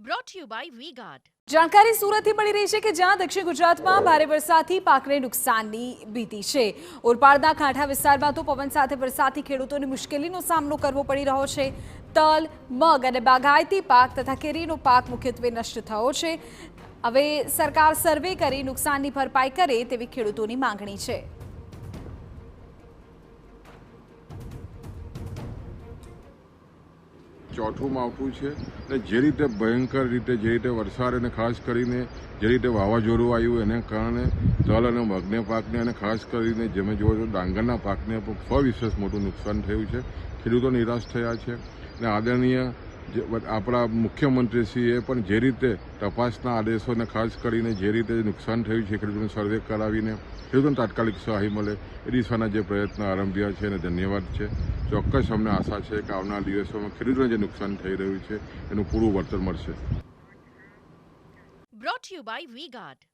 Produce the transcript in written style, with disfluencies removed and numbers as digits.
Brought to you by V-Guard. જાણકારી સુરતથી મળી રહી છે કે જ્યાં દક્ષિણ ગુજરાતમાં ભારે વરસાદથી પાકને નુકસાનની ભીતિ છે। ઓરપાડના કાંઠા વિસ્તારમાં તો પવન સાથે વરસાદથી ખેડૂતોને મુશ્કેલીનો સામનો કરવો પડી રહ્યો છે। તલ, મગ અને બાગાયતી પાક તથા કેરીનો પાક મુખ્યત્વે નષ્ટ થયો છે। હવે સરકાર સર્વે કરી નુકસાનની ભરપાઈ કરે તેવી ખેડૂતોની માંગણી છે। ચોથું માવઠું છે અને જે રીતે ભયંકર રીતે જે રીતે વરસાદ અને ખાસ કરીને જે રીતે વાવાઝોડું આવ્યું એને કારણે તલ અને મગને પાકને અને ખાસ કરીને જેમે જોવો તો ડાંગરના પાકને સવિશેષ મોટું નુકસાન થયું છે। ખેડૂતો નિરાશ થયા છે અને આદરણીય આપણા મુખ્યમંત્રીશ્રીએ પણ જે રીતે તપાસના આદેશોને ખાસ કરીને જે રીતે નુકસાન થયું છે ખેડૂતોને સર્વે કરાવીને ખેડૂતોને તાત્કાલિક સહાય મળે એ દિશાના જે પ્રયત્ન આરંભ્યા છે એને ધન્યવાદ છે। ચોક્કસ અમને આશા છે કે આવનારા દિવસોમાં ખેડૂતોને જે નુકસાન થઈ રહ્યું છે એનું પૂરું વળતર મળશે। Brought to you by V-Guard.